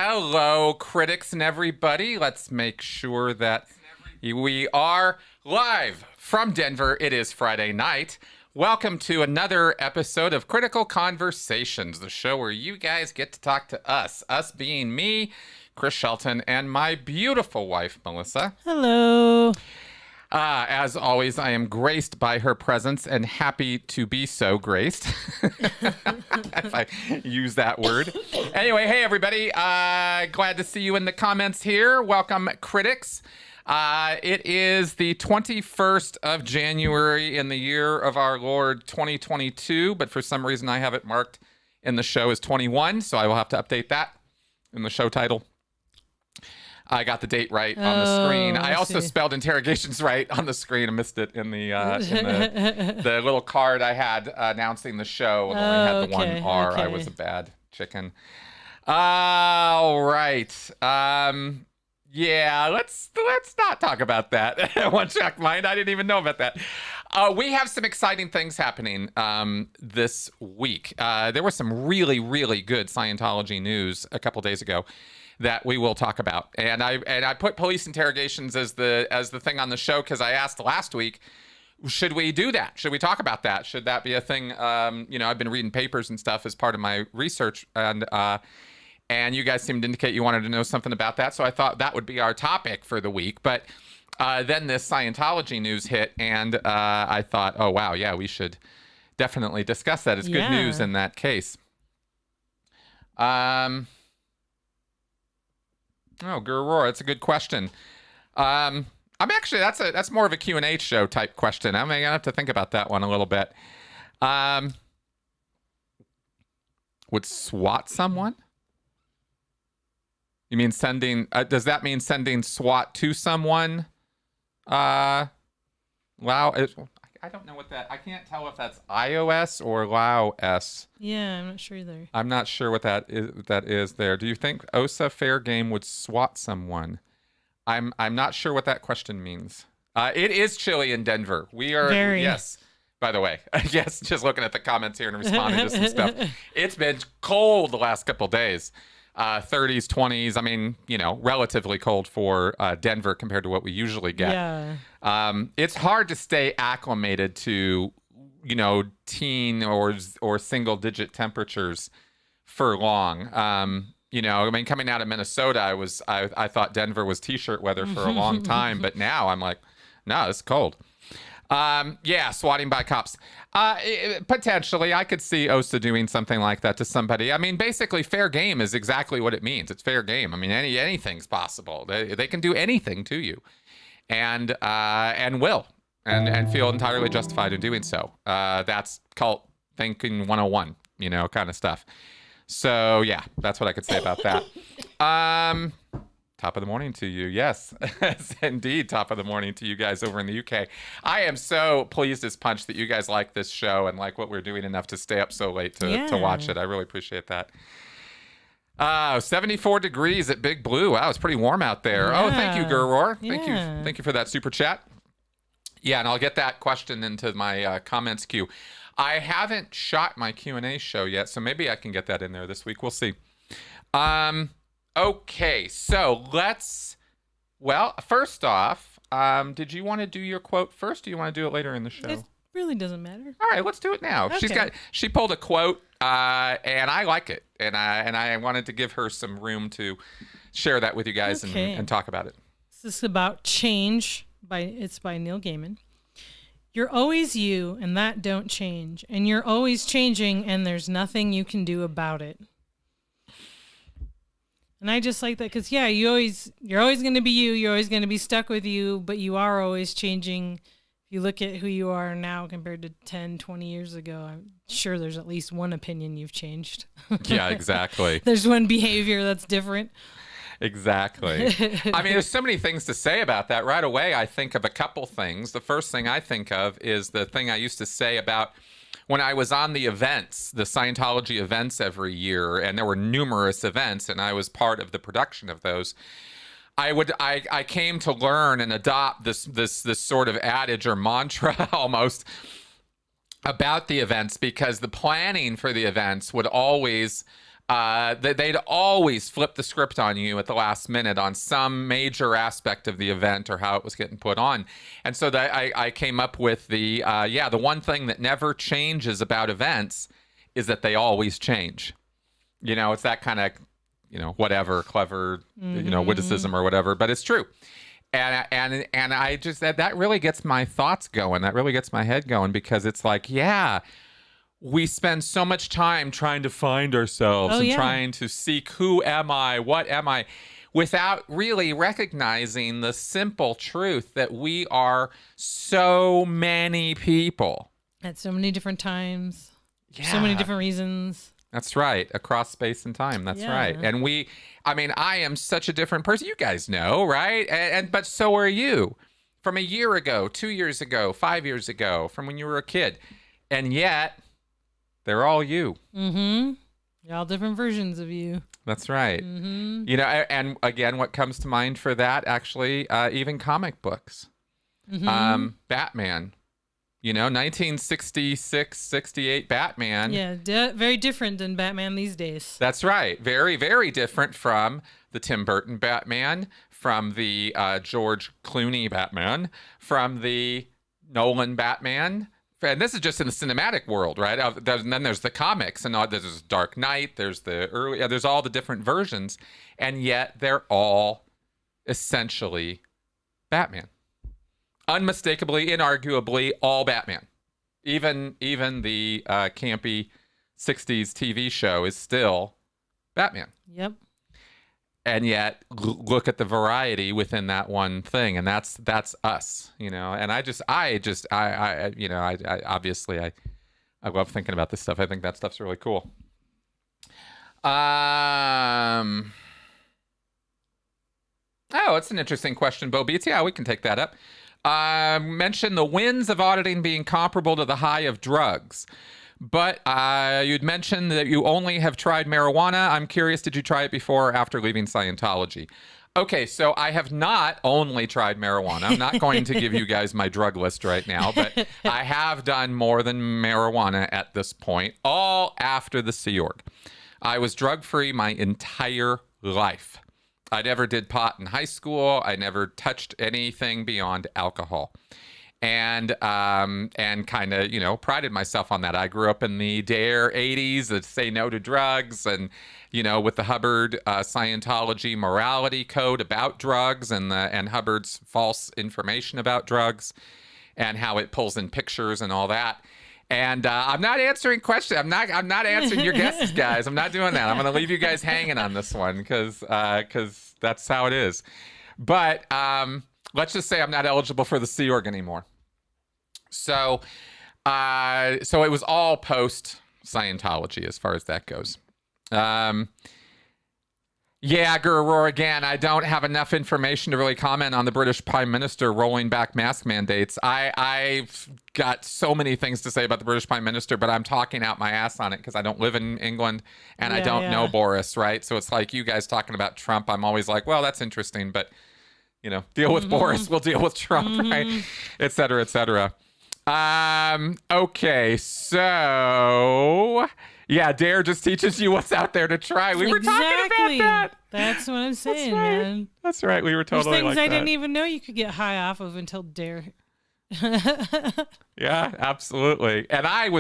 Hello, critics and everybody. Let's make sure that we are live from Denver. It is Friday night. Welcome to another episode of Critical Conversations, the show where you guys get to talk to us being me, Chris Shelton, and my beautiful wife, Melissa. Hello. As always, I am graced by her presence and happy to be so graced, if I use that word. Anyway, hey, everybody. Glad to see you in the comments here. Welcome, critics. It is the 21st of January in the year of our Lord 2022, but for some reason I have it marked in the show as 21, so I will have to update that in the show title. I got the date right on the screen. I also spelled interrogations right on the screen. I missed it in the the little card I had announcing the show. And only had the one R. Okay. I was a bad chicken. All right. Yeah, let's not talk about that. One check mind. I didn't even know about that. We have some exciting things happening this week. There was some really, really good Scientology news a couple days ago that we will talk about. And I put police interrogations as the thing on the show because I asked last week, should we do that? Should we talk about that? Should that be a thing? I've been reading papers and stuff as part of my research, and you guys seemed to indicate you wanted to know something about that. So I thought that would be our topic for the week. But then this Scientology news hit, and I thought, oh, wow, yeah, we should definitely discuss that. It's good news in that case. Oh, Gurur, that's a good question. I'm actually, that's more of a Q&A show type question. I'm going to have to think about that one a little bit. Would SWAT someone? You mean sending, does that mean sending SWAT to someone? Wow. I don't know what that, I can't tell if that's iOS or LAO-S. Yeah, I'm not sure either. I'm not sure what that is there. Do you think OSA fair game would SWAT someone? I'm not sure what that question means. It is chilly in Denver. We are, Very. Yes, by the way. Yes, just looking at the comments here and responding to some stuff. It's been cold the last couple days. 30s, 20s. I mean, relatively cold for Denver compared to what we usually get. Yeah. It's hard to stay acclimated to, teen or single digit temperatures for long. Coming out of Minnesota, I thought Denver was t-shirt weather for a long time, but now I'm like, no, it's cold. Swatting by cops. Potentially, I could see OSA doing something like that to somebody. I mean, basically, fair game is exactly what it means. It's fair game. I mean, anything's possible. They can do anything to you, and will, and feel entirely justified in doing so. That's cult thinking 101, kind of stuff. So yeah, that's what I could say about that. Top of the morning to you. Yes, indeed. Top of the morning to you guys over in the UK. I am so pleased as punch that you guys like this show and like what we're doing enough to stay up so late to watch it. I really appreciate that. 74 degrees at Big Blue. Wow, it's pretty warm out there. Yeah. Oh, thank you, Gurur. Thank you for that super chat. Yeah, and I'll get that question into my comments queue. I haven't shot my Q&A show yet, so maybe I can get that in there this week. We'll see. Okay, so first off, did you want to do your quote first, or do you want to do it later in the show? It really doesn't matter. All right, let's do it now. Okay. She pulled a quote, and I like it, and I wanted to give her some room to share that with you guys and talk about it. This is about change. It's by Neil Gaiman. You're always you, and that don't change. And you're always changing, and there's nothing you can do about it. And I just like that because, you're always going to be you. You're always going to be stuck with you, but you are always changing. If you look at who you are now compared to 10, 20 years ago, I'm sure there's at least one opinion you've changed. Yeah, exactly. There's one behavior that's different. Exactly. I mean, there's so many things to say about that. Right away, I think of a couple things. The first thing I think of is the thing I used to say about when I was on the events, the Scientology events every year, and there were numerous events, and I was part of the production of those. I came to learn and adopt this sort of adage or mantra almost about the events, because the planning for the events would always they'd always flip the script on you at the last minute on some major aspect of the event or how it was getting put on. And so I came up with the one thing that never changes about events is that they always change. It's that kind of, whatever, clever, witticism or whatever, but it's true. And I just, that really gets my thoughts going. That really gets my head going, because it's like, we spend so much time trying to find ourselves trying to seek who am I, what am I, without really recognizing the simple truth that we are so many people. At so many different times. Yeah. So many different reasons. That's right. Across space and time. That's right. And I am such a different person. You guys know, right? But so are you. From a year ago, 2 years ago, 5 years ago, from when you were a kid. And yet, they're all you. Mm-hmm. They're all different versions of you. That's right. Mm-hmm. And again, what comes to mind for that, actually, even comic books. Mm-hmm. Batman. 1966, 68 Batman. Yeah, very different than Batman these days. That's right. Very, very different from the Tim Burton Batman, from the George Clooney Batman, from the Nolan Batman. And this is just in the cinematic world, right? And then there's the comics, and there's Dark Knight, there's there's all the different versions, and yet they're all essentially Batman. Unmistakably, inarguably, all Batman. Even the campy 60s TV show is still Batman. Yep. And yet, look at the variety within that one thing, and that's us, And I obviously love thinking about this stuff. I think that stuff's really cool. Oh, it's an interesting question, Bo Beats. Yeah, we can take that up. Mentioned the wins of auditing being comparable to the high of drugs. But you'd mentioned that you only have tried marijuana. I'm curious, did you try it before or after leaving Scientology? Okay, so I have not only tried marijuana. I'm not going to give you guys my drug list right now, but I have done more than marijuana at this point, all after the Sea Org. I was drug-free my entire life. I never did pot in high school. I never touched anything beyond alcohol. And kind of, prided myself on that. I grew up in the dare 80s that say no to drugs, and, with the Hubbard Scientology morality code about drugs and Hubbard's false information about drugs and how it pulls in pictures and all that. And I'm not answering questions. I'm not answering your guesses, guys. I'm not doing that. I'm going to leave you guys hanging on this one because that's how it is. But let's just say I'm not eligible for the Sea Org anymore. So it was all post Scientology as far as that goes. Guru again, I don't have enough information to really comment on the British Prime Minister rolling back mask mandates. I've got so many things to say about the British Prime Minister, but I'm talking out my ass on it because I don't live in England and I don't know Boris, right? So it's like you guys talking about Trump. I'm always like, well, that's interesting, but deal with Boris, we'll deal with Trump, right? Et cetera, et cetera. Okay, so Dare just teaches you what's out there to try. We were talking about that. That's what I'm saying, man. That's right. We were totally There's things like I didn't even know you could get high off of until Dare. Yeah, absolutely. And I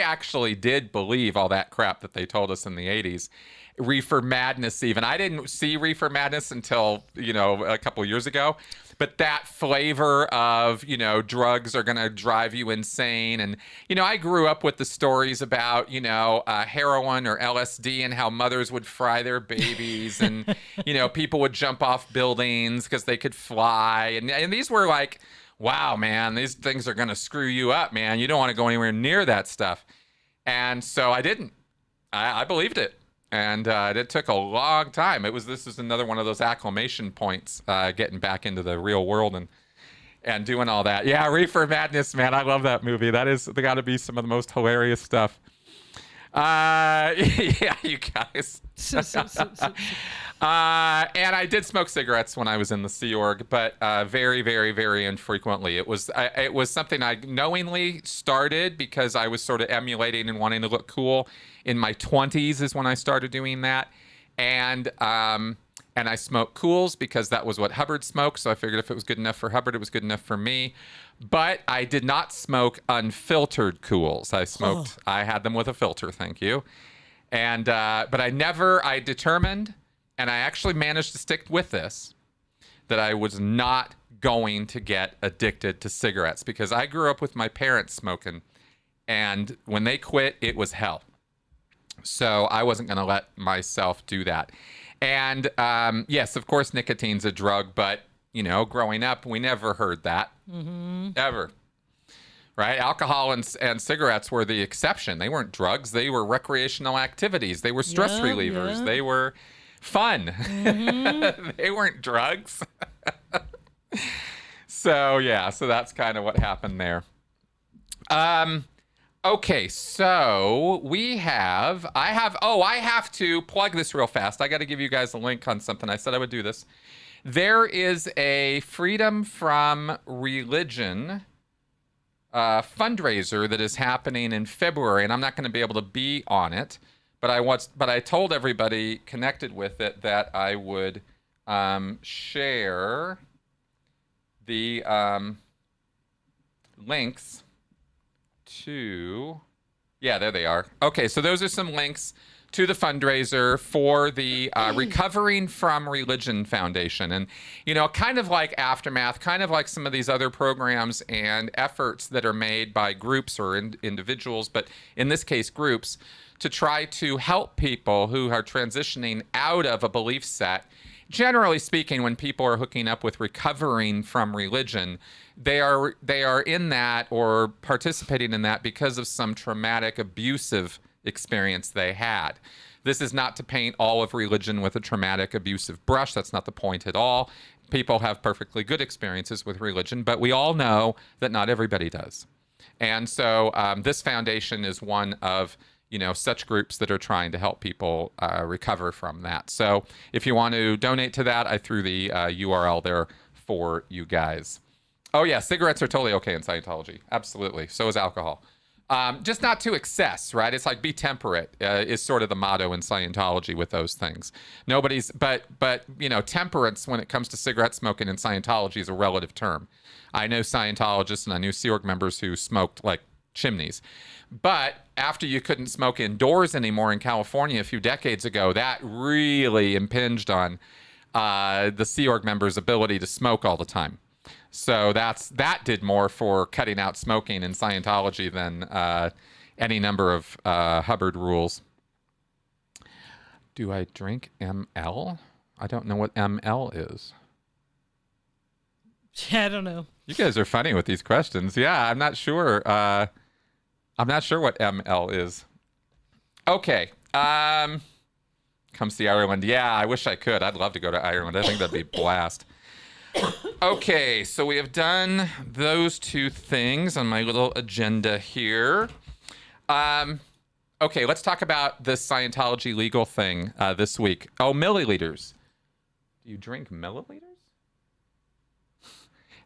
actually did believe all that crap that they told us in the 80s. Reefer Madness even. I didn't see Reefer Madness until, a couple years ago. But that flavor of, drugs are going to drive you insane. And, I grew up with the stories about, heroin or LSD and how mothers would fry their babies and, people would jump off buildings because they could fly. And these were like, wow, man, these things are going to screw you up, man. You don't want to go anywhere near that stuff. And so I didn't. I believed it. And it took a long time. This is another one of those acclimation points, getting back into the real world and doing all that. Yeah, Reefer Madness, man. I love that movie. They got to be some of the most hilarious stuff. Yeah, you guys. And I did smoke cigarettes when I was in the Sea Org, but very, very, very infrequently. It was something I knowingly started because I was sort of emulating and wanting to look cool. In my 20s is when I started doing that, and I smoked Cools because that was what Hubbard smoked. So I figured if it was good enough for Hubbard, it was good enough for me. But I did not smoke unfiltered Cools. I had them with a filter, thank you. And but I determined, and I actually managed to stick with this, that I was not going to get addicted to cigarettes because I grew up with my parents smoking, and when they quit, it was hell. So I wasn't going to let myself do that. And yes, of course, nicotine's a drug, but growing up, we never heard that ever. Right? Alcohol and cigarettes were the exception. They weren't drugs. They were recreational activities. They were stress relievers. Yeah. They were fun. They weren't drugs. So that's kind of what happened there. Okay, so I have to plug this real fast. I got to give you guys a link on something. I said I would do this. There is a Freedom from Religion fundraiser that is happening in February, and I'm not going to be able to be on it, but I told everybody connected with it that I would share the links to, there they are. Okay, so those are some links to the fundraiser for the Recovering from Religion Foundation. And, kind of like Aftermath, kind of like some of these other programs and efforts that are made by groups or individuals, but in this case, groups, to try to help people who are transitioning out of a belief set. Generally speaking, when people are hooking up with recovering from religion, they are in that or participating in that because of some traumatic, abusive experience they had. This is not to paint all of religion with a traumatic, abusive brush. That's not the point at all. People have perfectly good experiences with religion, but we all know that not everybody does. And so this foundation is one of such groups that are trying to help people recover from that. So if you want to donate to that, I threw the URL there for you guys. Oh yeah, cigarettes are totally okay in Scientology. Absolutely. So is alcohol. Just not to excess, right? It's like be temperate is sort of the motto in Scientology with those things. But temperance when it comes to cigarette smoking in Scientology is a relative term. I know Scientologists and I knew Sea Org members who smoked like chimneys. But after you couldn't smoke indoors anymore in California a few decades ago, that really impinged on the Sea Org members' ability to smoke all the time. So that did more for cutting out smoking in Scientology than any number of Hubbard rules. Do I drink ML? I don't know what ML is. Yeah, I don't know. You guys are funny with these questions. Yeah, I'm not sure. I'm not sure what ML is. Okay. Come see Ireland. Yeah, I wish I could. I'd love to go to Ireland. I think that'd be a blast. Okay, so we have done those two things on my little agenda here. Okay, let's talk about the Scientology legal thing this week. Oh, milliliters. Do you drink milliliters?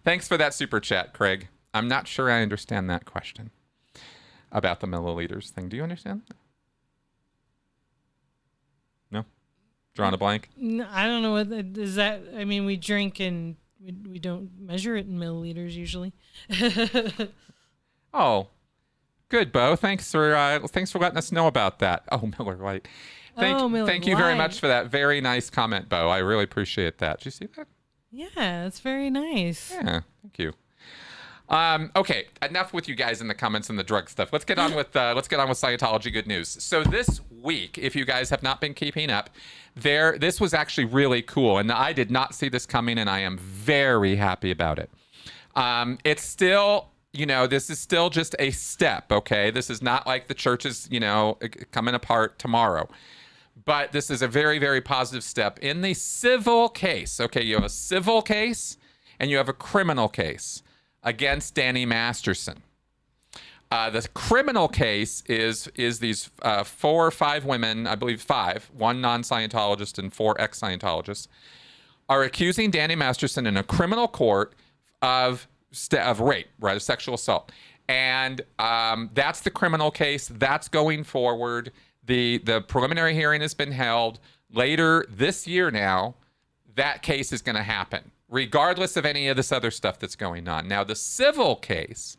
Thanks for that super chat, Craig. I'm not sure I understand that question about the milliliters thing. Do you understand that? No? Drawing a blank? No, I don't know what is that. I mean, we drink and we don't measure it in milliliters usually. Oh, good, Bo. Thanks for letting us know about that. Oh, Miller Lite. Thank you very much for that very nice comment, Bo. I really appreciate that. Did you see that? Yeah, that's very nice. Yeah, thank you. Okay, enough with you guys in the comments and the drug stuff. Let's get on with Scientology good news. So this week, if you guys have not been keeping up, this was actually really cool, and I did not see this coming, and I am very happy about it. It's still, this is still just a step. Okay, this is not like the church is, coming apart tomorrow. But this is a very, very positive step in the civil case. Okay, you have a civil case and you have a criminal case against Danny Masterson. The criminal case is these 4 or 5 women, I believe 5, 1 non-Scientologist and 4 ex-Scientologists, are accusing Danny Masterson in a criminal court of rape, right, of sexual assault. And that's the criminal case. That's going forward. The preliminary hearing has been held. Later this year now, that case is going to happen, regardless of any of this other stuff that's going on. Now, the civil case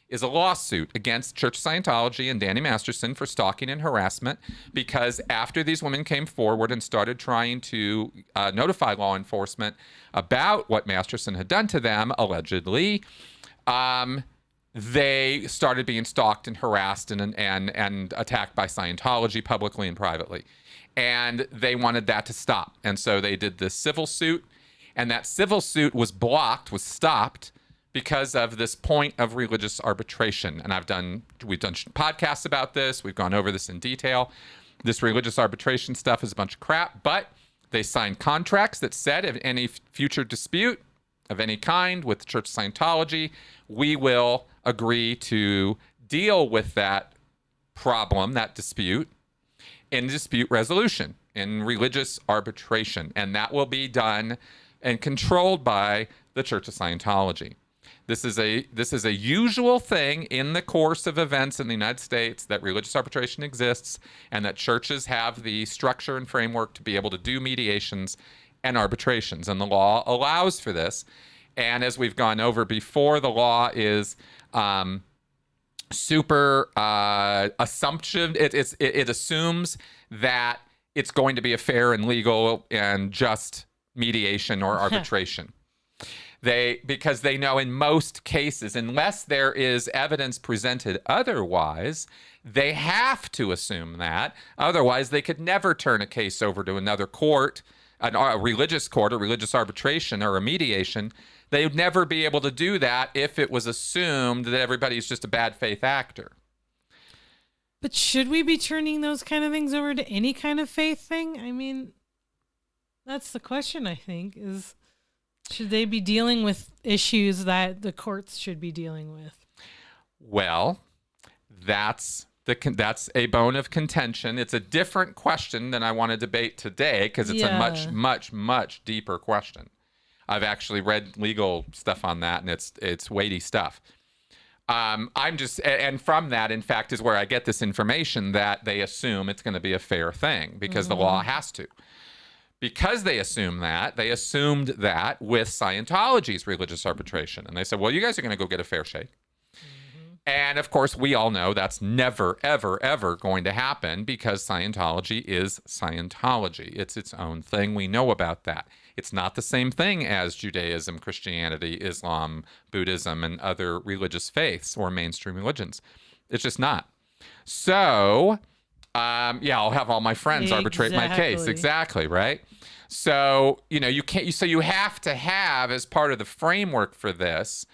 is a lawsuit against Church of Scientology and Danny Masterson for stalking and harassment, because after these women came forward and started trying to notify law enforcement about what Masterson had done to them, allegedly, they started being stalked and harassed and attacked by Scientology publicly and privately. And they wanted that to stop. And so they did this civil suit, and that civil suit was blocked, was stopped, because of this point of religious arbitration. And we've done podcasts about this. We've gone over this in detail. This religious arbitration stuff is a bunch of crap, but they signed contracts that said if any future dispute of any kind with the Church of Scientology, we will agree to deal with that problem, that dispute, in dispute resolution, in religious arbitration. And that will be done and controlled by the Church of Scientology. This is a usual thing in the course of events in the United States, that religious arbitration exists and that churches have the structure and framework to be able to do mediations and arbitrations. And the law allows for this. And as we've gone over before, the law is super assumption. It assumes that it's going to be a fair and legal and just mediation or arbitration. Because they know in most cases, unless there is evidence presented otherwise, they have to assume that. Otherwise, they could never turn a case over to another court, a religious court, a religious arbitration, or a mediation. They would never be able to do that if it was assumed that everybody's just a bad faith actor. But should we be turning those kind of things over to any kind of faith thing? I mean, that's the question, I think, is... should they be dealing with issues that the courts should be dealing with? Well, that's a bone of contention. It's a different question than I want to debate today, because it's a much, much, much deeper question. I've actually read legal stuff on that, and it's weighty stuff. And from that, in fact, is where I get this information that they assume it's going to be a fair thing, because the law has to. Because they assumed that with Scientology's religious arbitration. And they said, well, you guys are going to go get a fair shake. Mm-hmm. And of course, we all know that's never, ever, ever going to happen, because Scientology is Scientology. It's its own thing. We know about that. It's not the same thing as Judaism, Christianity, Islam, Buddhism, and other religious faiths or mainstream religions. It's just not. So... I'll have all my friends arbitrate my case. Exactly, right? So, you have to have, as part of the framework for this,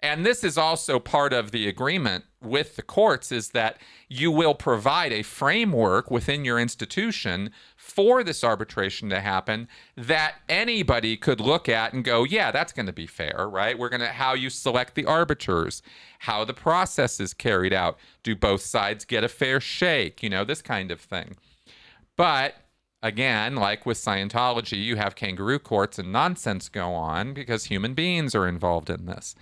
and this is also part of the agreement with the courts, is that you will provide a framework within your institution for this arbitration to happen that anybody could look at and go, yeah, that's going to be fair, right? How you select the arbiters, how the process is carried out. Do both sides get a fair shake? This kind of thing. But again, like with Scientology, you have kangaroo courts and nonsense go on because human beings are involved in this.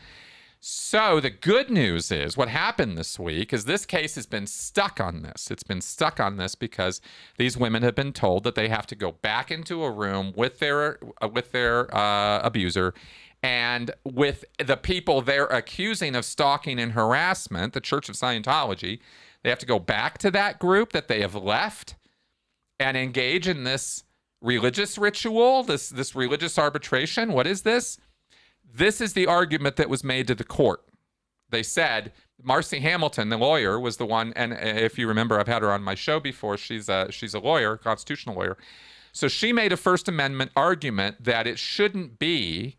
So the good news is, what happened this week is this case has been stuck on this. It's been stuck on this because these women have been told that they have to go back into a room with their abuser, and with the people they're accusing of stalking and harassment, the Church of Scientology. They have to go back to that group that they have left and engage in this religious ritual, this religious arbitration. What is this? This is the argument that was made to the court. They said, Marcy Hamilton, the lawyer, was the one, and if you remember, I've had her on my show before. She's a lawyer, constitutional lawyer. So she made a First Amendment argument that it shouldn't be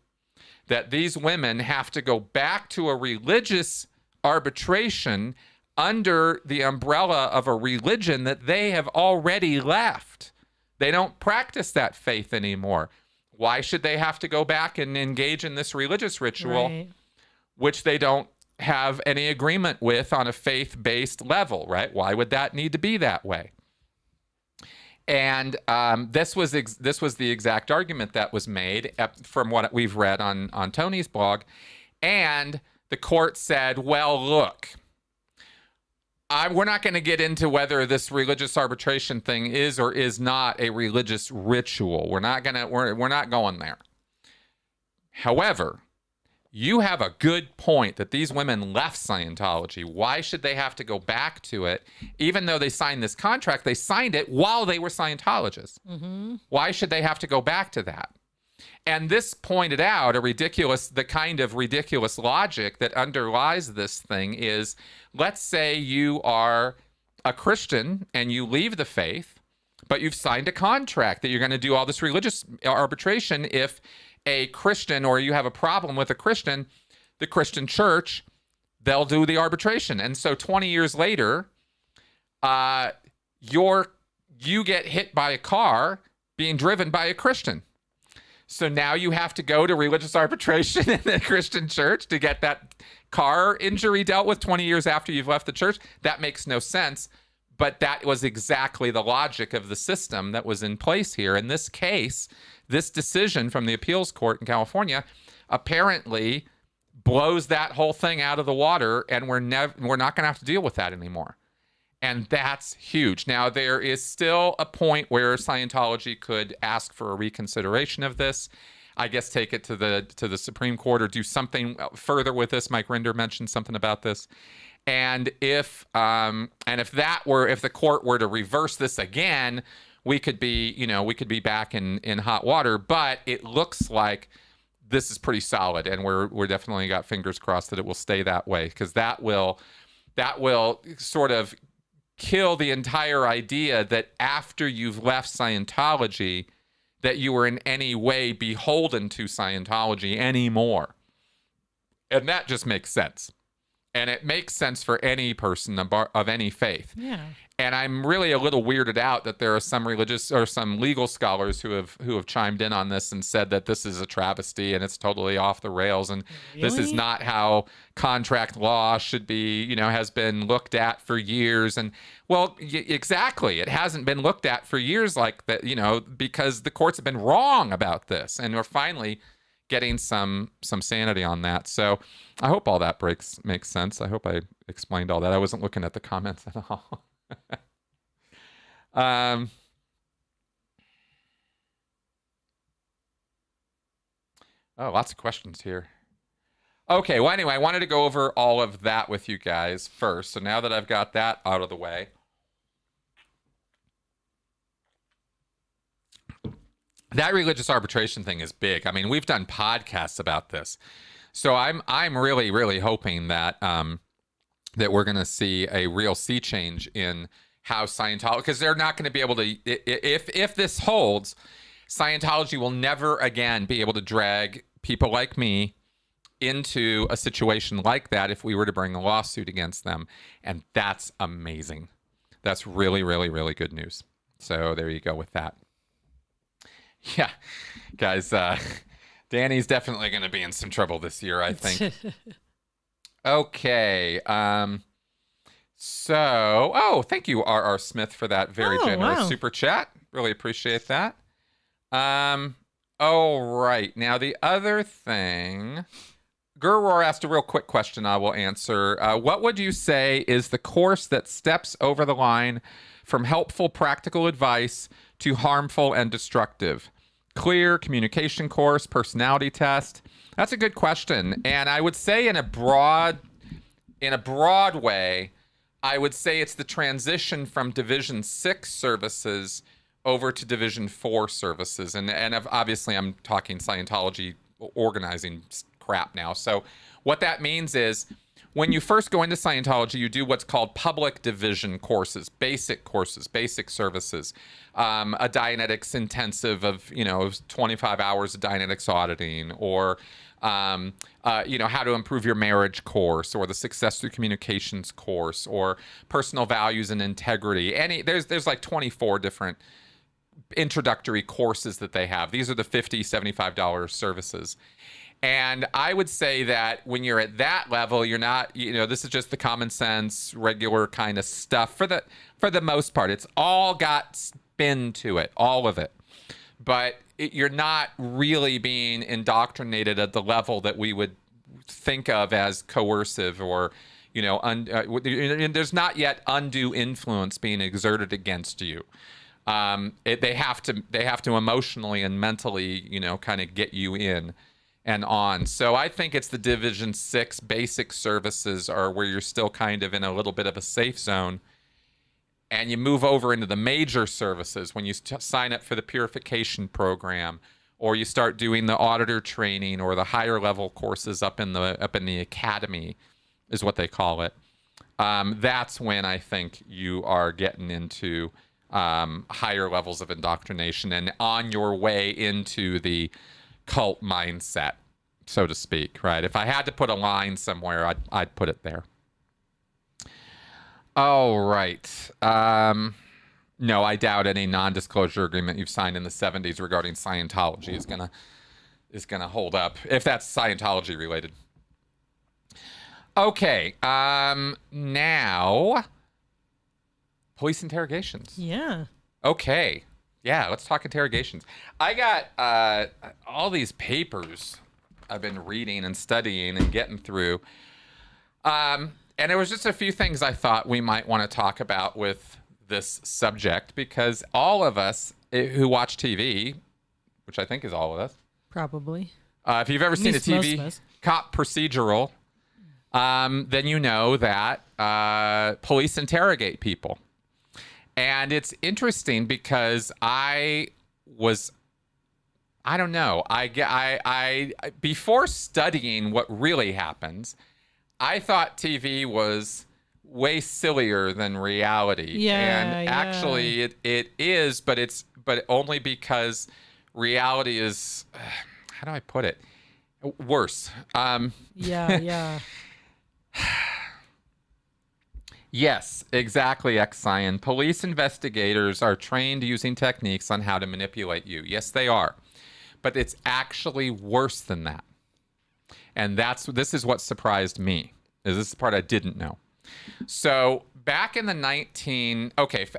that these women have to go back to a religious arbitration under the umbrella of a religion that they have already left. They don't practice that faith anymore. Why should they have to go back and engage in this religious ritual, which they don't have any agreement with on a faith-based level, right? Why would that need to be that way? And this was the exact argument that was made from what we've read on Tony's blog. And the court said, well, look, we're not going to get into whether this religious arbitration thing is or is not a religious ritual. We're not going there. However, you have a good point that these women left Scientology. Why should they have to go back to it? Even though they signed this contract, they signed it while they were Scientologists. Mm-hmm. Why should they have to go back to that? And this pointed out the kind of ridiculous logic that underlies this thing is, let's say you are a Christian and you leave the faith, but you've signed a contract that you're going to do all this religious arbitration. If a Christian, or you have a problem with a Christian, the Christian church, they'll do the arbitration. And so 20 years later, you get hit by a car being driven by a Christian. So now you have to go to religious arbitration in the Christian church to get that car injury dealt with 20 years after you've left the church. That makes no sense. But that was exactly the logic of the system that was in place here. In this case, this decision from the appeals court in California apparently blows that whole thing out of the water, and we're not going to have to deal with that anymore. And that's huge. Now, there is still a point where Scientology could ask for a reconsideration of this. I guess take it to the Supreme Court or do something further with this. Mike Rinder mentioned something about this. And if the court were to reverse this again, we could be back in hot water. But it looks like this is pretty solid, and we're definitely got fingers crossed that it will stay that way, because that will sort of kill the entire idea that after you've left Scientology that you were in any way beholden to Scientology anymore. And that just makes sense. And it makes sense for any person of any faith. Yeah. And I'm really a little weirded out that there are some religious or some legal scholars who have chimed in on this and said that this is a travesty and it's totally off the rails, and this is not how contract law should be, has been looked at for years. And well, exactly, it hasn't been looked at for years like that, because the courts have been wrong about this, and we're finally getting some sanity on that. So I hope all that makes sense. I hope I explained all that. I wasn't looking at the comments at all. Lots of questions here. Okay, well, anyway, I wanted to go over all of that with you guys first. So now that I've got that out of the way, that religious arbitration thing is big. I mean, we've done podcasts about this. So I'm really, really hoping that that we're going to see a real sea change in how Scientology, because they're not going to be able to, if this holds, Scientology will never again be able to drag people like me into a situation like that if we were to bring a lawsuit against them. And that's amazing. That's really, really, really good news. So there you go with that. Yeah, guys, Danny's definitely going to be in some trouble this year, I think. Okay. Thank you, R.R. Smith, for that very generous super chat. Really appreciate that. Right. Now, the other thing, Gurroar asked a real quick question I will answer. What would you say is the course that steps over the line from helpful practical advice to harmful and destructive? Clear communication course, personality test? That's a good question. And I would say in a broad way, I would say it's the transition from Division 6 services over to Division 4 services. And obviously I'm talking Scientology organizing crap now. So what that means is when you first go into Scientology, you do what's called public division courses, basic services, a Dianetics intensive of 25 hours of Dianetics auditing, or how to improve your marriage course, or the success through communications course, or personal values and integrity. There's like 24 different introductory courses that they have. These are the $50, $75 services. And I would say that when you're at that level, you're not, this is just the common sense, regular kind of stuff for the most part. It's all got spin to it, all of it. But you're not really being indoctrinated at the level that we would think of as coercive or, there's not yet undue influence being exerted against you. They have to emotionally and mentally, kind of get you in and on. So I think it's the Division 6 basic services are where you're still kind of in a little bit of a safe zone. And you move over into the major services when you sign up for the purification program, or you start doing the auditor training or the higher level courses up in the academy, is what they call it. That's when I think you are getting into higher levels of indoctrination and on your way into the cult mindset, so to speak, right? If I had to put a line somewhere, I'd put it there. All right. No, I doubt any non-disclosure agreement you've signed in the 70s regarding Scientology is gonna hold up, if that's Scientology related. Okay. Now, police interrogations. Yeah. Okay. Yeah, let's talk interrogations. I got all these papers I've been reading and studying and getting through. And there was just a few things I thought we might want to talk about with this subject, because all of us who watch TV, which I think is all of us. Probably. If you've ever seen a TV cop procedural, then you know that police interrogate people. And it's interesting because I don't know. I before studying what really happens, I thought TV was way sillier than reality. Yeah, and actually it is, but only because reality is, how do I put it? Worse. Yeah. Yes, exactly, Xenu. Police investigators are trained using techniques on how to manipulate you. Yes, they are. But it's actually worse than that. And this is what surprised me. This is the part I didn't know. So back in the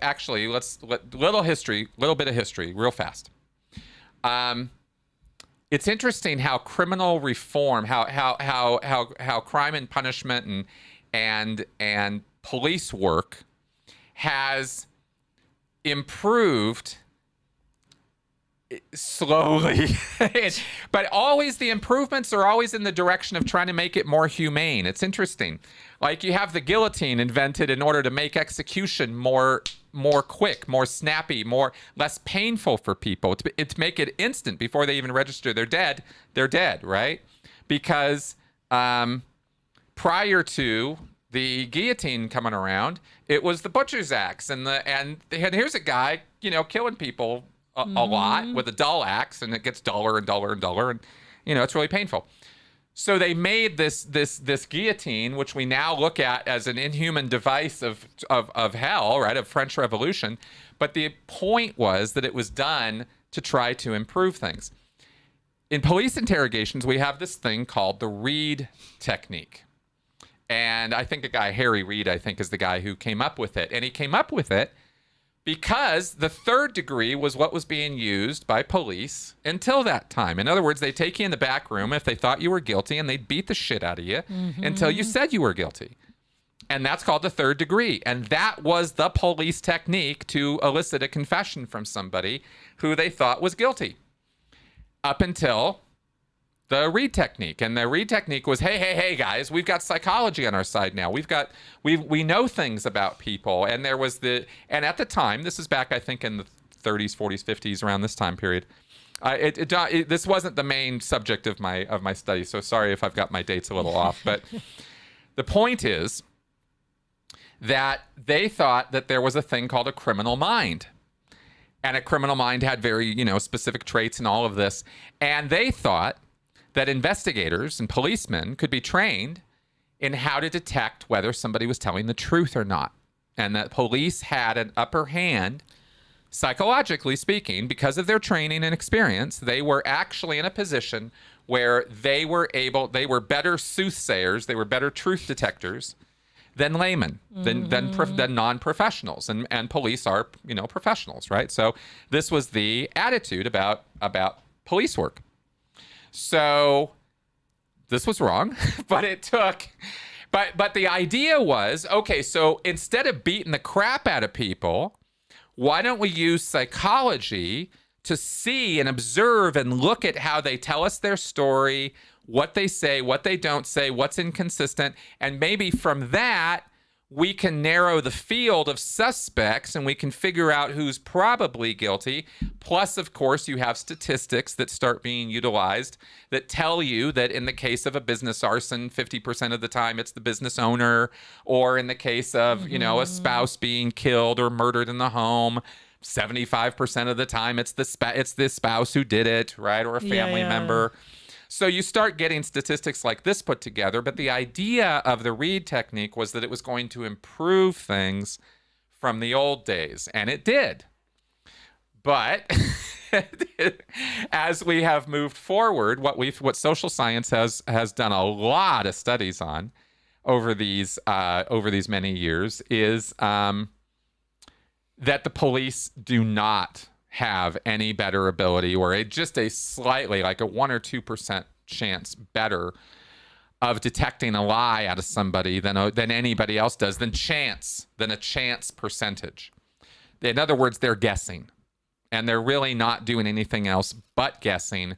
actually, little bit of history, real fast. It's interesting how criminal reform, how crime and punishment and police work has improved slowly. But always the improvements are always in the direction of trying to make it more humane. It's interesting. Like you have the guillotine invented in order to make execution more quick, more snappy, less painful for people. To make it instant before they even register they're dead, right? Because prior to the guillotine coming around, it was the butcher's axe, and here's a guy, killing people a lot with a dull axe, and it gets duller and duller and duller, and it's really painful. So they made this guillotine, which we now look at as an inhuman device of hell, right, of French Revolution. But the point was that it was done to try to improve things. In police interrogations, we have this thing called the Reed technique. And I think a guy, Harry Reed, I think is the guy who came up with it. And he came up with it because the third degree was what was being used by police until that time. In other words, they'd take you in the back room if they thought you were guilty, and they'd beat the shit out of you until you said you were guilty. And that's called the third degree. And that was the police technique to elicit a confession from somebody who they thought was guilty. Up until the Reed technique. And the Reed technique was, hey, guys, we've got psychology on our side now. We know things about people. And and at the time, this is back, I think, in the 30s, 40s, 50s, around this time period. This wasn't the main subject of my study, so sorry if I've got my dates a little off. But the point is that they thought that there was a thing called a criminal mind. And a criminal mind had very, specific traits and all of this. And they thought that investigators and policemen could be trained in how to detect whether somebody was telling the truth or not. And that police had an upper hand, psychologically speaking, because of their training and experience. They were actually in a position where they were better soothsayers, they were better truth detectors than laymen, than non-professionals, and police are, professionals, right? So this was the attitude about police work. So this was wrong, but it took, but the idea was, okay, so instead of beating the crap out of people, why don't we use psychology to see and observe and look at how they tell us their story, what they say, what they don't say, what's inconsistent, and maybe from that, we can narrow the field of suspects and we can figure out who's probably guilty. Plus, of course, you have statistics that start being utilized that tell you that in the case of a business arson, 50% of the time it's the business owner, or in the case of, a spouse being killed or murdered in the home, 75% of the time it's the spouse who did it, right? Or a family member. So you start getting statistics like this put together, but the idea of the Reid technique was that it was going to improve things from the old days, and it did. But as we have moved forward, what social science has done a lot of studies on over these many years is that the police do not have any better ability, or just a slightly, like a 1 or 2% chance better of detecting a lie out of somebody than anybody else does, than a chance percentage. In other words, they're guessing, and they're really not doing anything else but guessing.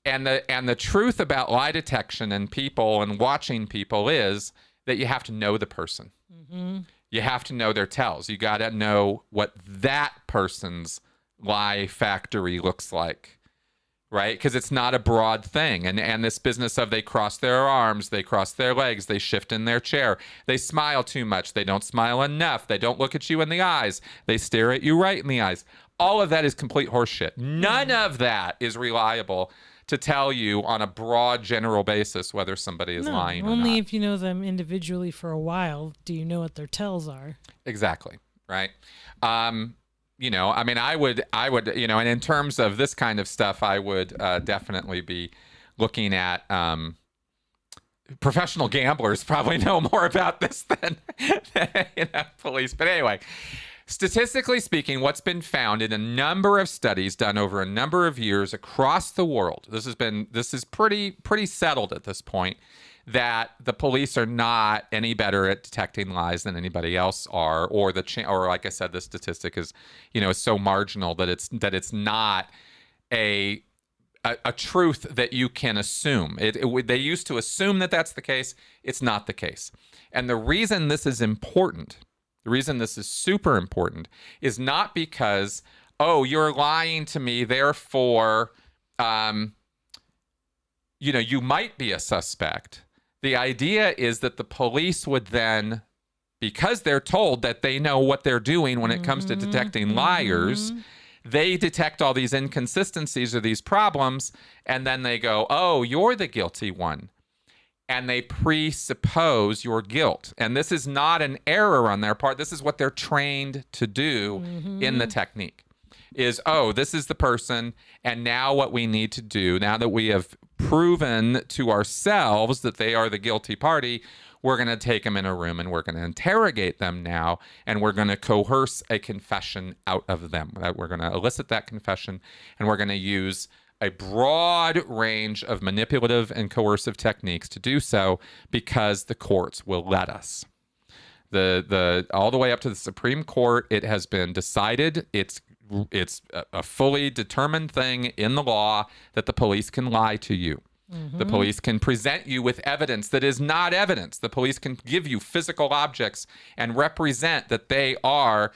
And the truth about lie detection and people and watching people is that you have to know the person. Mm-hmm. You have to know their tells. You got to know what that person's lie factory looks like, right? Because it's not a broad thing. And this business of they cross their arms, they cross their legs, they shift in their chair, they smile too much, they don't smile enough, they don't look at you in the eyes, they stare at you right in the eyes. All of that is complete horseshit. None of that is reliable to tell you on a broad general basis whether somebody is lying or not. Only if you know them individually for a while do you know what their tells are. Exactly, right? I would, and in terms of this kind of stuff, I would definitely be looking at professional gamblers probably know more about this than police. But anyway, statistically speaking, what's been found in a number of studies done over a number of years across the world, this is pretty settled at this point, that the police are not any better at detecting lies than anybody else are, or like I said, the statistic is, is so marginal that it's not a truth that you can assume. They used to assume that that's the case. It's not the case. And the reason this is important, the reason this is super important, is not because, oh, you're lying to me, therefore, you might be a suspect. The idea is that the police would then, because they're told that they know what they're doing when it comes to detecting liars, they detect all these inconsistencies or these problems, and then they go, oh, you're the guilty one. And they presuppose your guilt. And this is not an error on their part. This is what they're trained to do in the technique. Is, oh, this is the person, and now what we need to do, now that we have proven to ourselves that they are the guilty party, we're going to take them in a room and we're going to interrogate them now, and we're going to coerce a confession out of them. We're going to elicit that confession, and we're going to use a broad range of manipulative and coercive techniques to do so, because the courts will let us. The all the way up to the Supreme Court, it has been decided, it's a fully determined thing in the law that the police can lie to you. The police can present you with evidence that is not evidence. The police can give you physical objects and represent that they are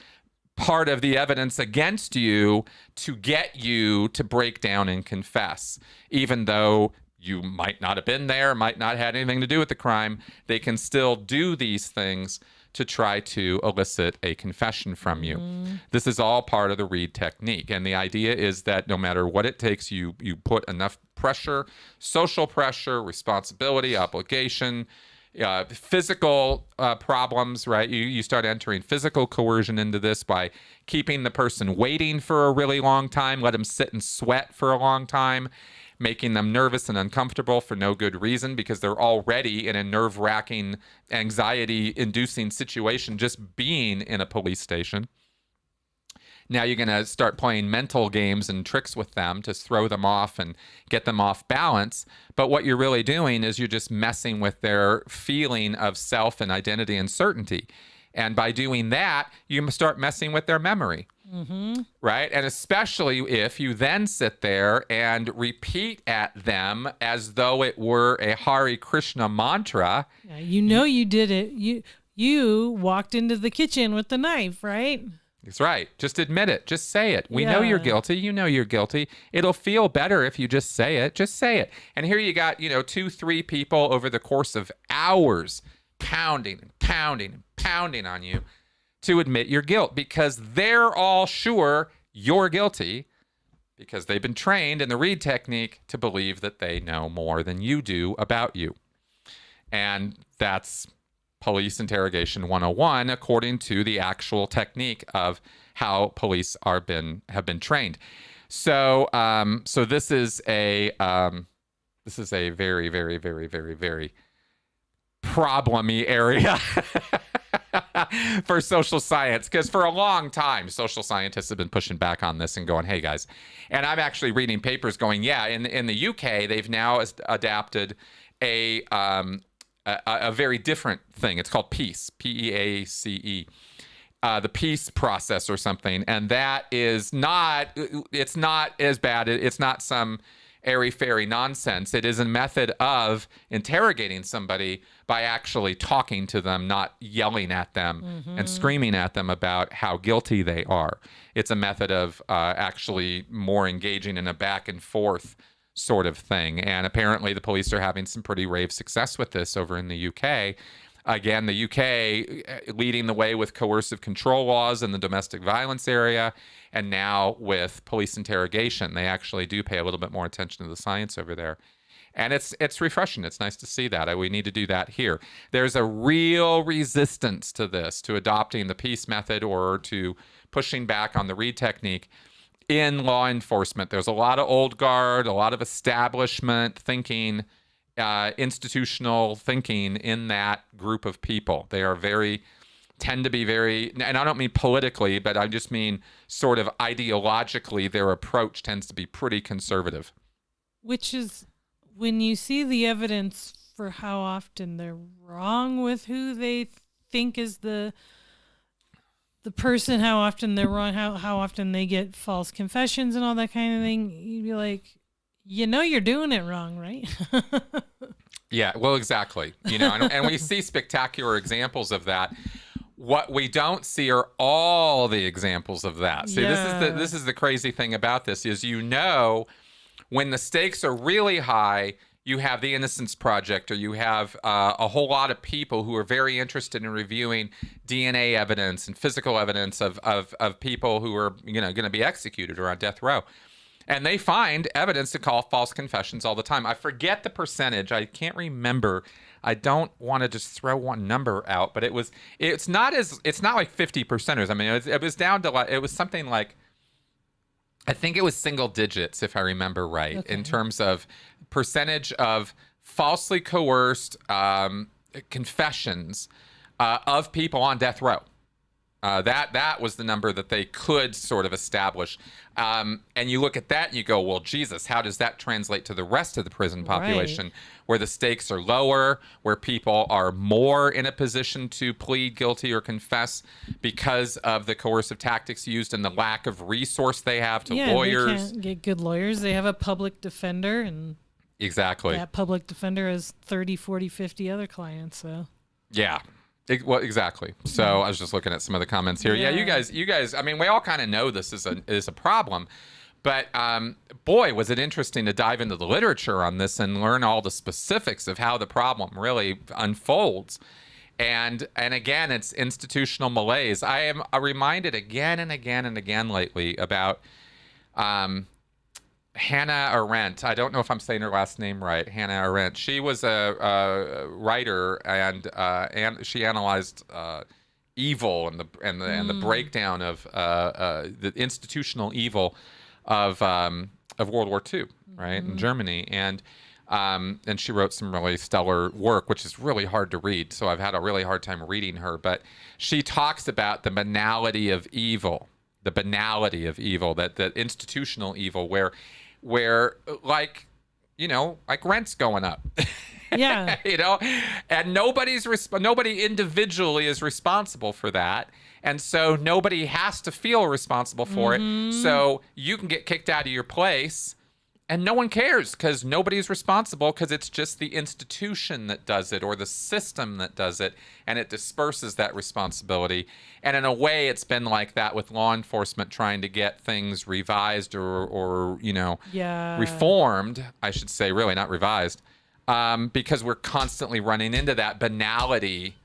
part of the evidence against you to get you to break down and confess. Even though you might not have been there, might not have had anything to do with the crime, they can still do these things to try to elicit a confession from you. This is all part of the Reid technique. And the idea is that no matter what it takes, you put enough pressure, social pressure, responsibility, obligation, physical problems, right? You start entering physical coercion into this by keeping the person waiting for a really long time, let them sit and sweat for a long time. making them nervous and uncomfortable for no good reason because they're already in a nerve-wracking, anxiety-inducing situation just being in a police station. Now you're going to start playing mental games and tricks with them to throw them off and get them off balance. But what you're really doing is you're just messing with their feeling of self and identity and certainty. And by doing that, you start messing with their memory. Mm-hmm. Right? And especially if you then sit there and repeat at them as though it were a Hare Krishna mantra. Yeah, you did it. You walked into the kitchen with the knife, right? That's right. Just admit it. Just say it. We know you're guilty. You know you're guilty. It'll feel better if you just say it. Just say it. And here you got, 2, 3 people over the course of hours pounding and pounding and pounding on you to admit your guilt because they're all sure you're guilty because they've been trained in the Reed technique to believe that they know more than you do about you. And that's Police Interrogation 101, according to the actual technique of how police have been trained. So, this is a very, very, very, very, very problem-y area for social science, because for a long time, social scientists have been pushing back on this and going, hey, guys. And I'm actually reading papers going, in the UK, they've now adapted a very different thing. It's called PEACE, P-E-A-C-E, the PEACE process or something. And that is it's not as bad. It's not some airy-fairy nonsense. It is a method of interrogating somebody by actually talking to them, not yelling at them and screaming at them about how guilty they are. It's a method of actually more engaging in a back and forth sort of thing. And apparently the police are having some pretty rave success with this over in the UK. Again, the UK leading the way with coercive control laws in the domestic violence area, and now with police interrogation. They actually do pay a little bit more attention to the science over there. And it's refreshing. It's nice to see that. We need to do that here. There's a real resistance to this, to adopting the PEACE method or to pushing back on the Reed technique in law enforcement. There's a lot of old guard, a lot of establishment thinking, institutional thinking in that group of people. They are tend to be very, and I don't mean politically, but I just mean sort of ideologically, their approach tends to be pretty conservative. Which is, when you see the evidence for how often they're wrong with who they think is the person, how often they're wrong, how often they get false confessions and all that kind of thing, you'd be like, you're doing it wrong, right? Yeah, well, exactly. And we see spectacular examples of that. What we don't see are all the examples of that. See, this is the crazy thing about this is, when the stakes are really high, you have the Innocence Project, or you have a whole lot of people who are very interested in reviewing DNA evidence and physical evidence of people who are going to be executed or on death row. And they find evidence to call false confessions all the time. I forget the percentage. I can't remember. I don't want to just throw one number out, but it's not like 50%ers. I mean, it was down to it was something like, I think it was single digits, if I remember right, in terms of percentage of falsely coerced confessions of people on death row. That was the number that they could sort of establish. And you look at that and you go, well, Jesus, how does that translate to the rest of the prison population, where the stakes are lower, where people are more in a position to plead guilty or confess because of the coercive tactics used and the lack of resource they have to lawyers. They can't get good lawyers. They have a public defender, and exactly, that public defender has 30, 40, 50 other clients. So yeah. Well, exactly. So I was just looking at some of the comments here. Yeah, you guys. I mean, we all kind of know this is a problem, but boy, was it interesting to dive into the literature on this and learn all the specifics of how the problem really unfolds. And again, it's institutional malaise. I am reminded again and again and again lately about Hannah Arendt. I don't know if I'm saying her last name right. Hannah Arendt. She was a writer, and she analyzed evil and the breakdown of the institutional evil of World War II, right, in Germany. And she wrote some really stellar work, which is really hard to read. So I've had a really hard time reading her. But she talks about the banality of evil, that institutional evil, where like, like rent's going up. Yeah. And nobody individually is responsible for that. And so nobody has to feel responsible for it. So you can get kicked out of your place and no one cares because nobody's responsible, because it's just the institution that does it or the system that does it, and it disperses that responsibility. And in a way, it's been like that with law enforcement trying to get things revised or reformed, I should say, really, not revised, because we're constantly running into that banality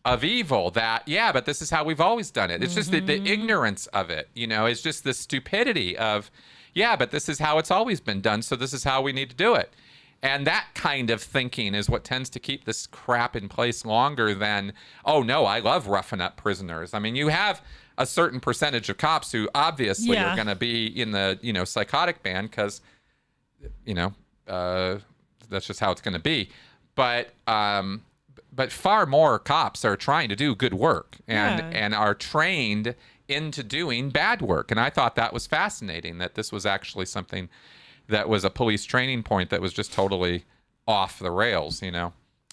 of evil that, but this is how we've always done it. It's just the ignorance of it, it's just the stupidity of, but this is how it's always been done, so this is how we need to do it. And that kind of thinking is what tends to keep this crap in place longer than, oh no, I love roughing up prisoners. I mean, you have a certain percentage of cops who obviously are going to be in the, psychotic band because, that's just how it's going to be. But far more cops are trying to do good work and are trained into doing bad work. And I thought that was fascinating, that this was actually something that was a police training point that was just totally off the rails,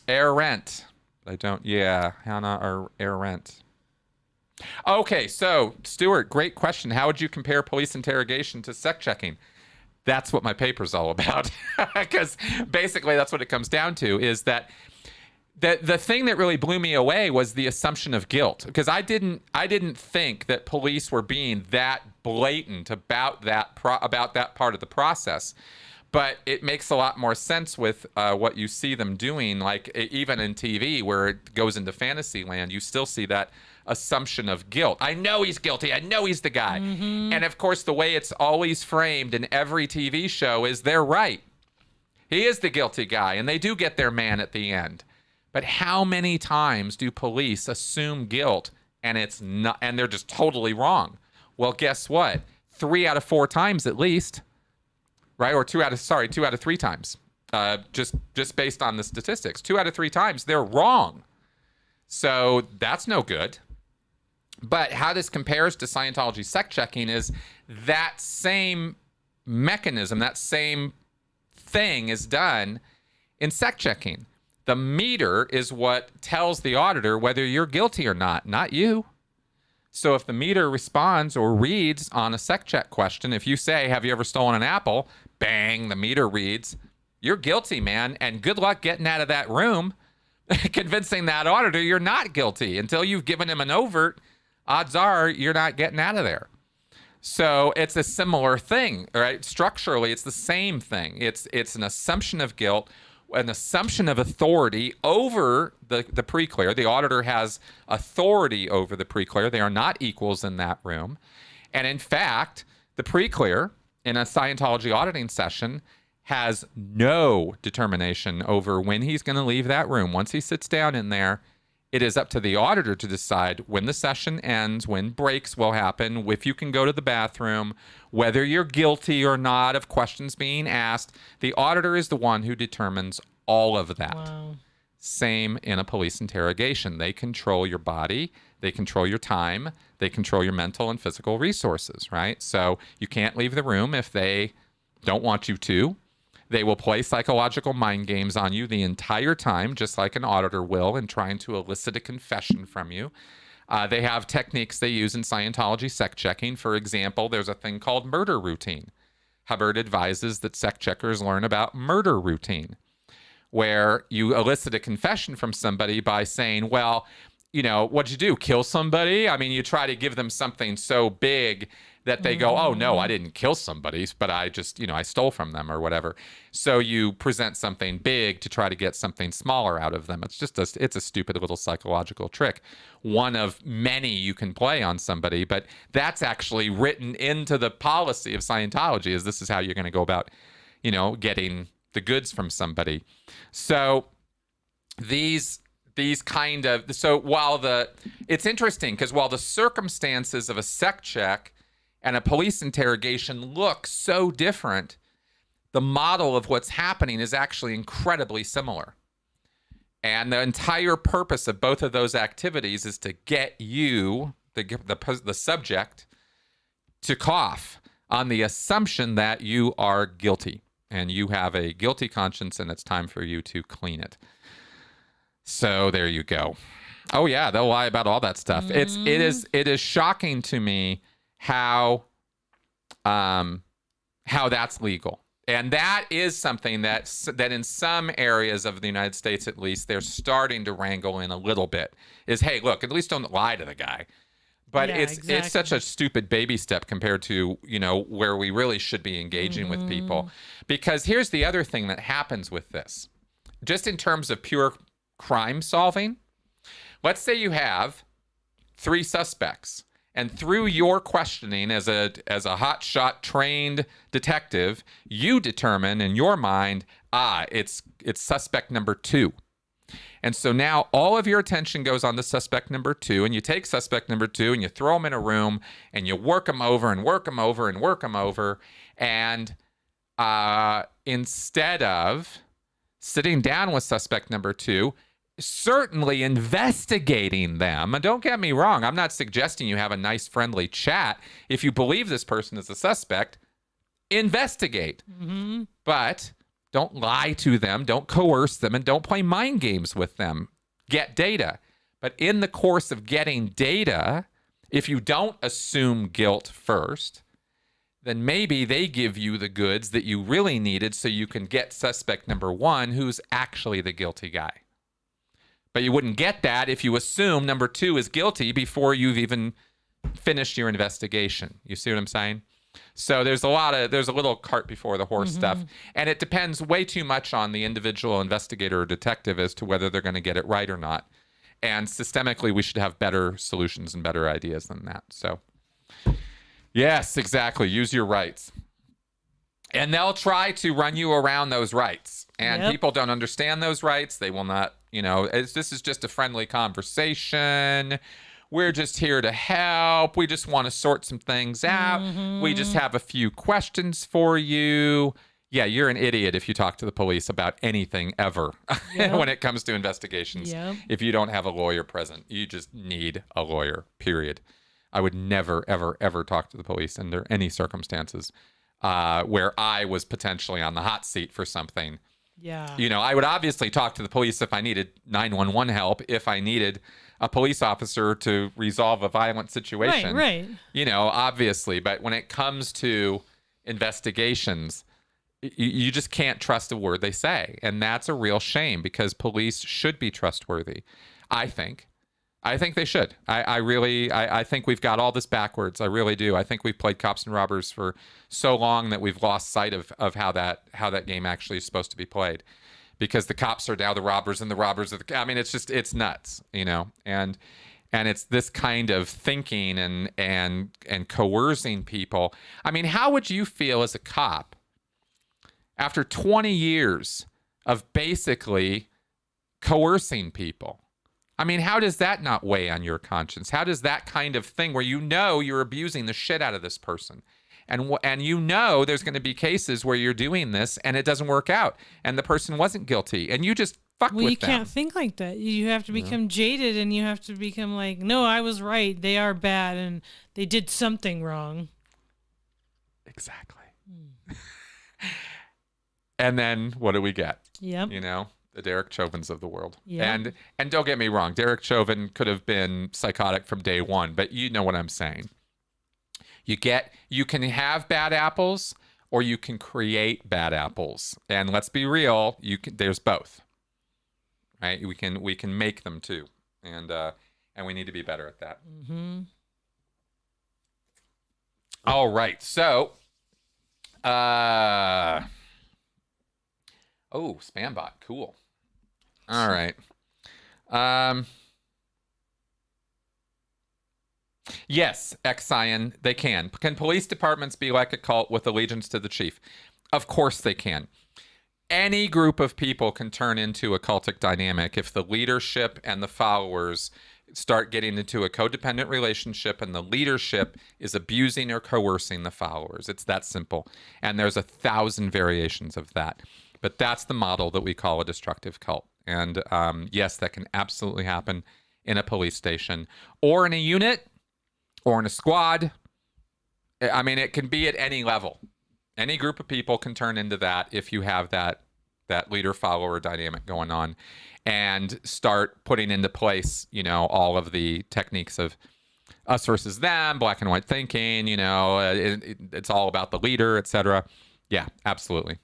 Air rent. Hannah, or air rent. Okay, so Stuart, great question. How would you compare police interrogation to sec checking? That's what my paper's all about. Because basically that's what it comes down to, is that the thing that really blew me away was the assumption of guilt, because I didn't think that police were being that blatant about that part of the process. But it makes a lot more sense with what you see them doing, like even in TV where it goes into fantasy land, you still see that assumption of guilt. I know he's guilty. I know he's the guy. And of course, the way it's always framed in every TV show is they're right. He is the guilty guy, and they do get their man at the end. But how many times do police assume guilt and it's not, and they're just totally wrong? Well, guess what? 3 out of 4 times at least, right? Or 2 out of 3 times. Just based on the statistics, 2 out of 3 times they're wrong. So that's no good. But how this compares to Scientology sec checking is that same mechanism, that same thing is done in sec checking. The meter is what tells the auditor whether you're guilty or not you. So if the meter responds or reads on a sec check question, if you say, have you ever stolen an apple? Bang, the meter reads, you're guilty, man. And good luck getting out of that room, convincing that auditor you're not guilty. Until you've given him an overt, odds are you're not getting out of there. So it's a similar thing, right? Structurally, it's the same thing. It's an assumption of guilt, an assumption of authority over the pre-clear. The auditor has authority over the pre-clear. They are not equals in that room. And in fact, the pre-clear in a Scientology auditing session has no determination over when he's going to leave that room. Once he sits down in there, it is up to the auditor to decide when the session ends, when breaks will happen, if you can go to the bathroom, whether you're guilty or not of questions being asked. The auditor is the one who determines all of that. Wow. Same in a police interrogation. They control your body, they control your time, they control your mental and physical resources, right? So you can't leave the room if they don't want you to. They will play psychological mind games on you the entire time, just like an auditor will, in trying to elicit a confession from you. They have techniques they use in Scientology sec checking. For example, there's a thing called murder routine. Hubbard advises that sec checkers learn about murder routine, where you elicit a confession from somebody by saying, well, what'd you do? Kill somebody? I mean, you try to give them something so big that they go, oh, no, I didn't kill somebody, but I just, I stole from them or whatever. So you present something big to try to get something smaller out of them. It's just it's a stupid little psychological trick. One of many you can play on somebody, but that's actually written into the policy of Scientology, is this is how you're going to go about, getting the goods from somebody. So it's interesting because while the circumstances of a sec check and a police interrogation look so different, the model of what's happening is actually incredibly similar. And the entire purpose of both of those activities is to get you, the subject, to cough on the assumption that you are guilty and you have a guilty conscience and it's time for you to clean it. So there you go. Oh yeah, they'll lie about all that stuff. Mm-hmm. It is shocking to me how that's legal. And that is something that in some areas of the United States, at least, they're starting to wrangle in a little bit. Is, hey, look, at least don't lie to the guy. But Yeah, it's such a stupid baby step compared to, where we really should be engaging with people. Because here's the other thing that happens with this. Just in terms of pure crime solving, let's say you have 3 suspects. And through your questioning as a hotshot trained detective, you determine in your mind, it's suspect number 2. And so now all of your attention goes on to suspect number 2, and you take suspect number 2 and you throw him in a room and you work him over and work him over and work him over. And instead of sitting down with suspect number 2, certainly investigating them. And don't get me wrong, I'm not suggesting you have a nice, friendly chat. If you believe this person is a suspect, investigate. Mm-hmm. But don't lie to them, don't coerce them, and don't play mind games with them. Get data. But in the course of getting data, if you don't assume guilt first, then maybe they give you the goods that you really needed so you can get suspect number 1, who's actually the guilty guy. But you wouldn't get that if you assume number 2 is guilty before you've even finished your investigation. You see what I'm saying? So there's a little cart before the horse stuff. And it depends way too much on the individual investigator or detective as to whether they're going to get it right or not. And systemically, we should have better solutions and better ideas than that. So yes, exactly. Use your rights. And they'll try to run you around those rights. And people don't understand those rights. They will not, this is just a friendly conversation. We're just here to help. We just want to sort some things out. Mm-hmm. We just have a few questions for you. Yeah, you're an idiot if you talk to the police about anything ever when it comes to investigations. Yep. If you don't have a lawyer present, you just need a lawyer, period. I would never, ever, ever talk to the police under any circumstances where I was potentially on the hot seat for something. Yeah. I would obviously talk to the police if I needed 911 help, if I needed a police officer to resolve a violent situation. Right. Obviously. But when it comes to investigations, you just can't trust a word they say. And that's a real shame because police should be trustworthy, I think. I think they should. I think we've got all this backwards. I really do. I think we've played cops and robbers for so long that we've lost sight of how that game actually is supposed to be played, because the cops are now the robbers and the robbers are it's nuts, and it's this kind of thinking and coercing people. I mean, how would you feel as a cop after 20 years of basically coercing people? I mean, how does that not weigh on your conscience? How does that kind of thing where you're abusing the shit out of this person, and there's going to be cases where you're doing this and it doesn't work out and the person wasn't guilty and you just fuck with them. Well, you can't think like that. You have to become jaded and you have to become like, no, I was right. They are bad and they did something wrong. Exactly. And then what do we get? Yep. The Derek Chauvins of the world. Yeah. And don't get me wrong, Derek Chauvin could have been psychotic from day one, but you know what I'm saying. You can have bad apples or you can create bad apples. And let's be real, there's both. Right? We can make them too. And we need to be better at that. Mm-hmm. All right. So Spambot, cool. All right. Yes, Xion, they can. Can police departments be like a cult with allegiance to the chief? Of course they can. Any group of people can turn into a cultic dynamic if the leadership and the followers start getting into a codependent relationship and the leadership is abusing or coercing the followers. It's that simple. And there's 1,000 variations of that. But that's the model that we call a destructive cult. And yes, that can absolutely happen in a police station or in a unit or in a squad. I mean, it can be at any level. Any group of people can turn into that if you have that leader-follower dynamic going on, and start putting into place, all of the techniques of us versus them, black and white thinking, it's all about the leader, etc. Yeah, absolutely.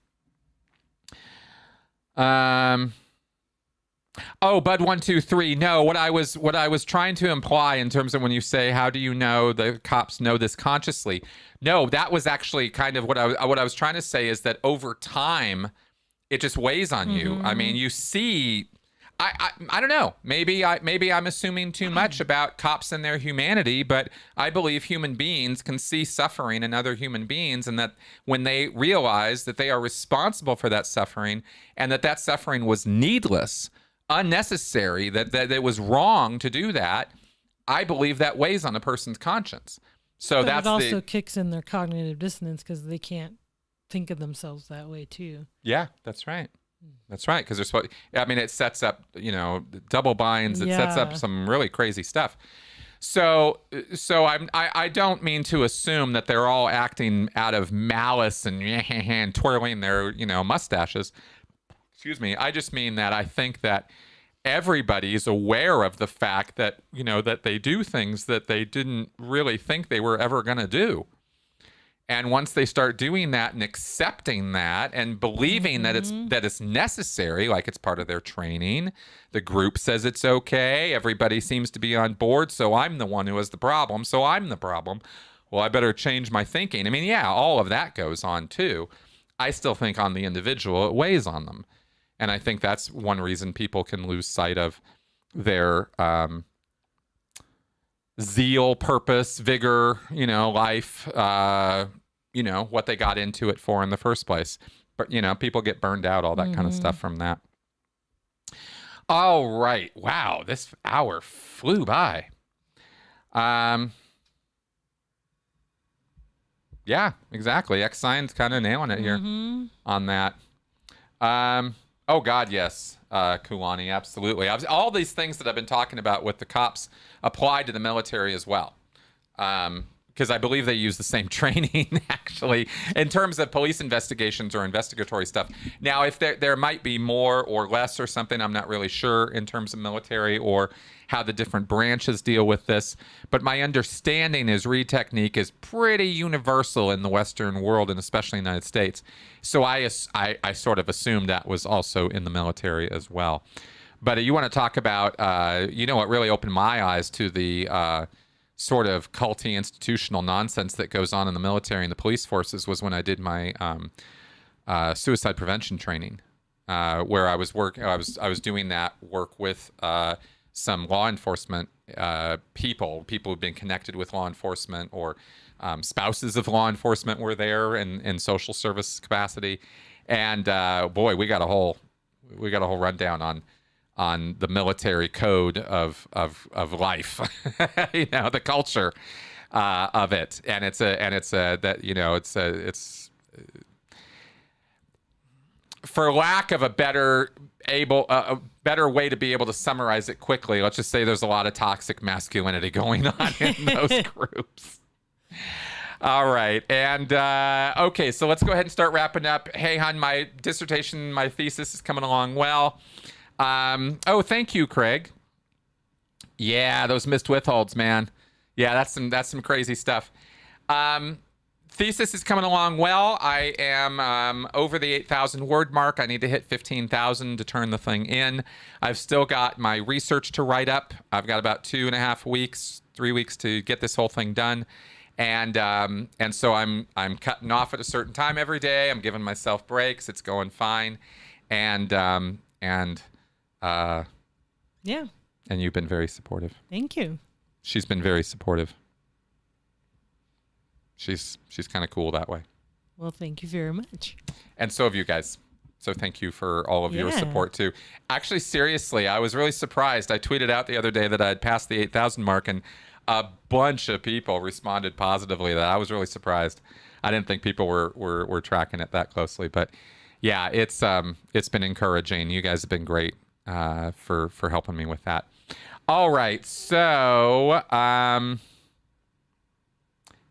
Oh, Bud123. No, what I was trying to imply in terms of when you say, how do you know the cops know this consciously? No, that was actually kind of what I was trying to say, is that over time, it just weighs on you. I mean, you see, I don't know. Maybe I'm assuming too much about cops and their humanity, but I believe human beings can see suffering in other human beings, and that when they realize that they are responsible for that suffering, and that suffering was needless, unnecessary, that it was wrong to do that, I believe that weighs on a person's conscience. So but that's it also kicks in their cognitive dissonance because they can't think of themselves that way too. Yeah, that's right. That's right, because they're supposed. I mean, it sets up, double binds. It sets up some really crazy stuff. So I don't mean to assume that they're all acting out of malice and twirling their mustaches. Excuse me. I just mean that I think that everybody is aware of the fact that that they do things that they didn't really think they were ever going to do. And once they start doing that and accepting that and believing that it's necessary, like it's part of their training, the group says it's okay, everybody seems to be on board, so I'm the one who has the problem, so I'm the problem. Well, I better change my thinking. I mean, yeah, all of that goes on too. I still think on the individual, it weighs on them. And I think that's one reason people can lose sight of their zeal, purpose, vigor, life, what they got into it for in the first place. But, people get burned out, all that kind of stuff from that. All right. Wow. This hour flew by. Yeah, exactly. X-Sign's kind of nailing it here on that. Oh, God, yes, Kulani, absolutely. All these things that I've been talking about with the cops apply to the military as well, because I believe they use the same training, actually, in terms of police investigations or investigatory stuff. Now, if there might be more or less or something, I'm not really sure in terms of military or how the different branches deal with this. But my understanding is Reed technique is pretty universal in the Western world, and especially in the United States. So I sort of assumed that was also in the military as well. But you want to talk about, what really opened my eyes to the sort of culty institutional nonsense that goes on in the military and the police forces was when I did my suicide prevention training, where I was doing that work with some law enforcement people who've been connected with law enforcement, or spouses of law enforcement were there in social service capacity. And boy, we got a whole rundown on the military code of life, the culture of it. And it's for lack of a better way to be able to summarize it quickly, let's just say there's a lot of toxic masculinity going on in those groups. All right. And, okay, so let's go ahead and start wrapping up. Hey, hon, my dissertation, my thesis is coming along well. Oh, thank you, Craig. Yeah, those missed withholds, man. Yeah, that's some crazy stuff. Thesis is coming along well. I am over the 8,000 word mark. I need to hit 15,000 to turn the thing in. I've still got my research to write up. I've got about 2.5 weeks, 3 weeks to get this whole thing done. And so I'm cutting off at a certain time every day. I'm giving myself breaks. It's going fine. And yeah. And you've been very supportive. Thank you. She's been very supportive. She's kind of cool that way. Well, thank you very much. And so have you guys. So thank you for all of your Yeah. support too. Actually, seriously, I was really surprised. I tweeted out the other day that I had passed the 8,000 mark, and a bunch of people responded positively to that. I was really surprised. I didn't think people were tracking it that closely, but yeah, it's been encouraging. You guys have been great for helping me with that. All right, so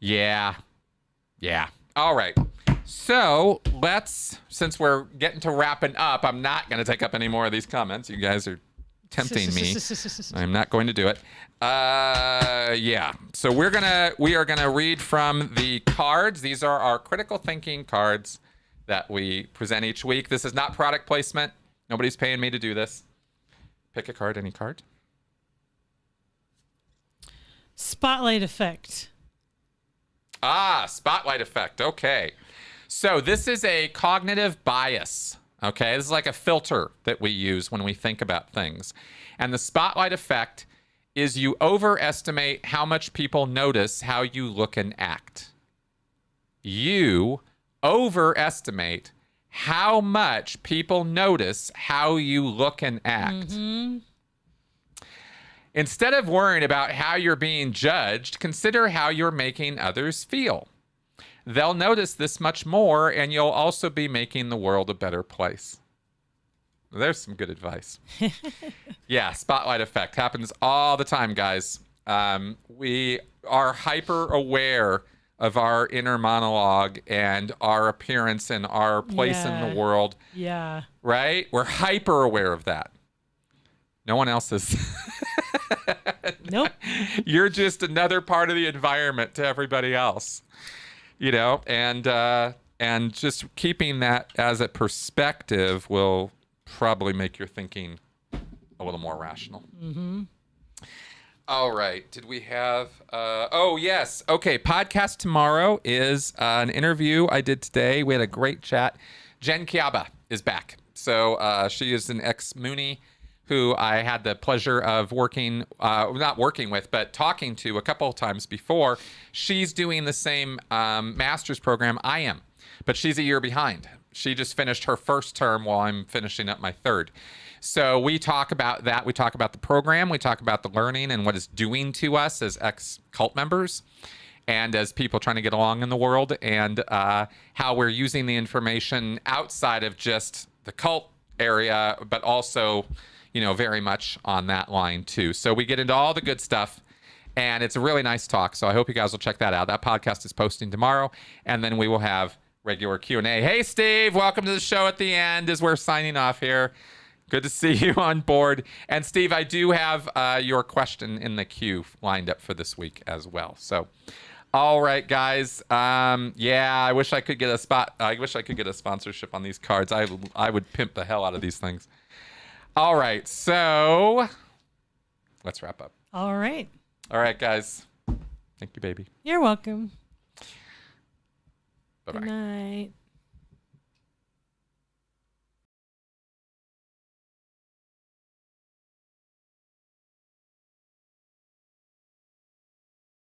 yeah. All right. So since we're getting to wrapping up, I'm not going to take up any more of these comments. You guys are tempting me. I'm not going to do it. Yeah. So we are gonna read from the cards. These are our critical thinking cards that we present each week. This is not product placement. Nobody's paying me to do this. Pick a card, any card. Spotlight effect. Spotlight effect. Okay. So this is a cognitive bias. Okay. This is like a filter that we use when we think about things. And the spotlight effect is you overestimate how much people notice how you look and act. You overestimate how much people notice how you look and act. Mm-hmm. Instead of worrying about how you're being judged, consider how you're making others feel. They'll notice this much more, and you'll also be making the world a better place. There's some good advice. Yeah, spotlight effect happens all the time, guys. We are hyper aware of our inner monologue and our appearance and our place in the world. Yeah. Right? We're hyper aware of that. No one else is. Nope. You're just another part of the environment to everybody else. You know, and just keeping that as a perspective will probably make your thinking a little more rational. Mm-hmm. All right. Did we have... oh, yes. Okay. Podcast tomorrow is an interview I did today. We had a great chat. Jen Kiaba is back. So she is an ex-Moonie who I had the pleasure of not working with, but talking to a couple of times before. She's doing the same master's program I am, but she's a year behind. She just finished her first term while I'm finishing up my third. So we talk about that. We talk about the program. We talk about the learning and what it's doing to us as ex-cult members and as people trying to get along in the world, and how we're using the information outside of just the cult area, but also, you know, very much on that line too. So we get into all the good stuff, and it's a really nice talk. So I hope you guys will check that out. That podcast is posting tomorrow, and then we will have regular Q&A. Hey, Steve, welcome to the show at the end as we're signing off here. Good to see you on board. And Steve, I do have your question in the queue lined up for this week as well. So, all right, guys. Yeah, I wish I could get a sponsorship on these cards. I would pimp the hell out of these things. All right, so let's wrap up. All right. All right, guys. Thank you, baby. You're welcome. Bye-bye. Good night.